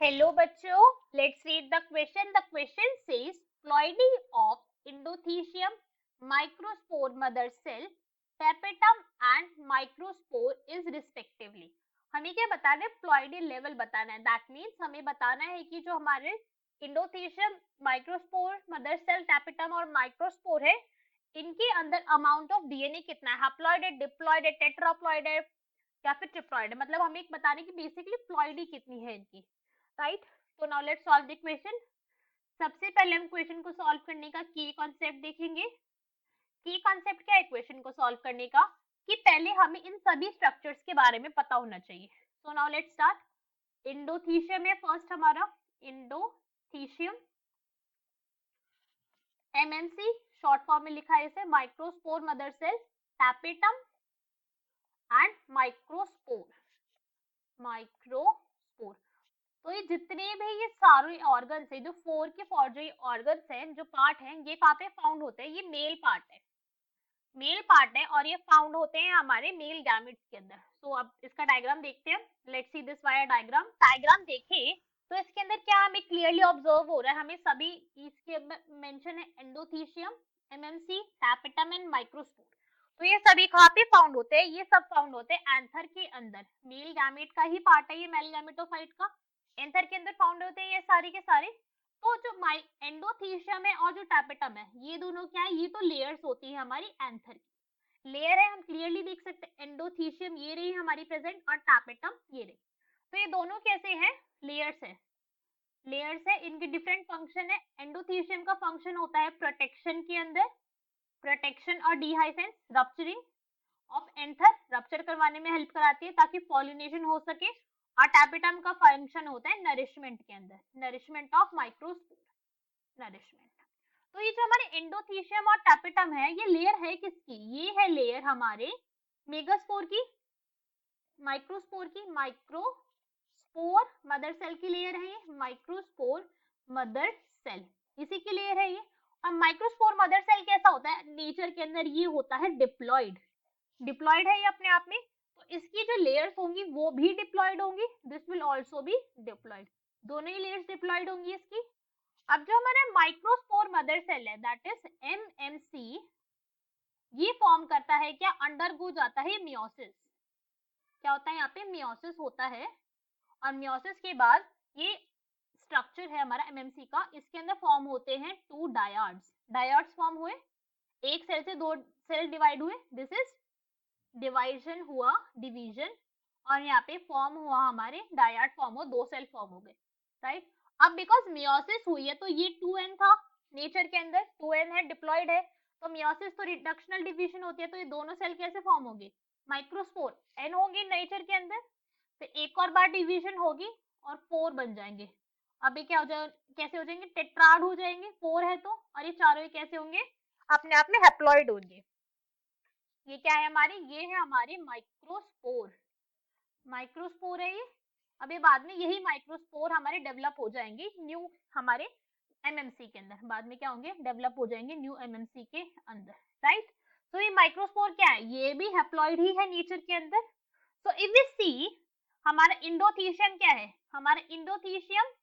Hello बच्चों, let's read the question. The question says ploidy of endothecium, microspore mother cell, tapetum and microspore is respectively. हमें क्या बताना है? Ploidy level बताना है. दैट मीन्स हमें बताना है कि जो हमारे इंडोथीशियम, माइक्रोस्पोर, मदर सेल, टैपेटम और माइक्रोस्पोर है, इनके अंदर अमाउंट ऑफ डीएनए कितना है? हैप्लॉइड है, डिप्लॉइड है, टेट्राप्लॉइड है या फिर ट्रिप्लॉइड है. मतलब हमें बताने की बेसिकली प्लॉइडी कितनी है इनकी. राइट, तो now let's solve the question. सबसे पहले हम क्वेश्चन को सॉल्व करने का की कॉन्सेप्ट देखेंगे. की कॉन्सेप्ट क्या है क्वेश्चन को सॉल्व करने का? कि पहले हमें इन सभी स्ट्रक्चर्स के बारे में पता होना चाहिए. So now let's start. Endothecium है फर्स्ट हमारा, इंडोथीशियम. एमएमसी शॉर्ट फॉर्म में लिखा है इसे, microspore mother cell, tapetum and microspore. Microspore. तो ये जितने भी ये सारे ऑर्गन्स है, जो 4 के 4 जो ऑर्गन्स हैं, जो पार्ट हैं, ये कहाँ पे फाउंड होते हैं? ये मेल पार्ट है, मेल पार्ट है और ये फाउंड होते हैं हमारे मेल गैमेट्स के अंदर. तो अब इसका डायग्राम देखते हैं. Let's see this via diagram. Diagram देखें तो इसके अंदर क्या हमें क्लियरली ऑब्जर्व हो रहा है? हमें सभी इसके मेंशन है, endothecium, MMC, tapetum and microspore. तो ये सभी कहाँ पे फाउंड होते हैं? ये सब फाउंड होते हैं एंथर के अंदर. मेल गैमेट का ही पार्ट है ये, मेल गैमेटोफाइट का. एंथर के अंदर फाउंड होते हैं ये सारे के सारे. तो जो एंडोथीशियम है और जो टैपेटम है, ये दोनों क्या है? ये तो लेयर्स होती है हमारी एंथर की. लेयर है, हम क्लियरली देख सकते हैं. एंडोथीशियम ये रही हमारी प्रेजेंट और टैपेटम ये रही. तो ये दोनों कैसे हैं? लेयर्स है. लेयर्स है, इनके डिफरेंट फंक्शन है. एंडोथीशियम का फंक्शन होता है प्रोटेक्शन के अंदर, प्रोटेक्शन और डिहाइसेंस, रप्चरिंग ऑफ एंथर, रप्चर करवाने में हेल्प कराती है ताकि पॉलिनेशन हो सके. और टैपेटम का फंक्शन होता है नरिशमेंट के अंदर, नरिशमेंट ऑफ माइक्रोस्पोर, नरिशमेंट. तो ये जो हमारे एंडोथीशियम और टैपेटम है, ये लेयर है किसकी? ये है लेयर हमारे मेगास्पोर की, माइक्रोस्पोर की. माइक्रोस्पोर मदर सेल की लेयर है ये, माइक्रोस्पोर मदर सेल इसी की लेयर है ये. और माइक्रोस्पोर मदर सेल कैसा होता है? नेचर के अंदर ये होता है डिप्लॉइड. डिप्लॉइड है ये अपने आप में. तो इसकी जो लेयर्स होंगी वो भी डिप्लॉइड होंगी. This will also be diploid. दोनों ही लेयर्स डिप्लॉइड होंगी इसकी. अब जो हमारा माइक्रोस्पोर मदर सेल है, दैट इज एमएमसी, ये फॉर्म करता है क्या? अंडरगो जाता है मियोसिस. क्या होता है यहाँ पे? मियोसिस होता है. और मियोसिस के बाद ये स्ट्रक्चर है हमारा एमएमसी का, इसके अंदर फॉर्म होते हैं 2 डायड्स. डायड्स फॉर्म हुए, एक सेल से 2 सेल डिवाइड हुए. दिस इज डिवाइजन हुआ, डिवीजन. और यहाँ पे फॉर्म हुआ हमारे डायड फॉर्म हो, 2 सेल फॉर्म हो गए. राइट. अब बिकॉज मियोसिस हुई है तो ये 2n था नेचर के अंदर, 2n है, डिप्लॉइड है. तो मियोसिस तो रिडक्शनल डिवीजन होती है. तो ये दोनों सेल कैसे फॉर्म होंगे? माइक्रोस्पोर n होंगे नेचर के अंदर, तो एक और बार डिवीजन होगी और 4 बन जाएंगे. अब ये क्या हो जाए, कैसे हो जाएंगे? टेट्राड हो जाएंगे, 4 है तो. और ये चारों ही कैसे होंगे? अपने आप में हैप्लॉइड होंगे. ये क्या है हमारे? ये है हमारे माइक्रोस्पोर. माइक्रोस्पोर है ये. अब ये बाद में यही माइक्रोस्पोर हमारे डेवलप हो जाएंगे न्यू हमारे एमएमसी के अंदर. बाद में क्या होंगे? डेवलप हो जाएंगे न्यू एमएमसी के अंदर. राइट. तो ये माइक्रोस्पोर क्या है? ये भी हैप्लॉइड ही है नेचर के अंदर. सो इफ वी सी, हमारा इंडोथीशियम क्या है? हमारा इंडोथीशियम,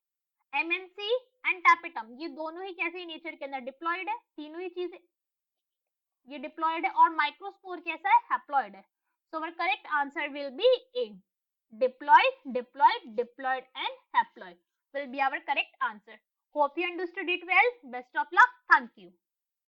एमएमसी एंड टैपेटम, ये दोनों ही कैसे नेचर के अंदर? डिप्लॉइड है. तीनों ही चीजें ये डिप्लॉइड है. और माइक्रोस्पोर कैसा है? हैप्लॉइड है. So our correct answer will be A. Diploid, diploid, diploid and haploid will be our correct answer. Hope you understood it well. Best of luck.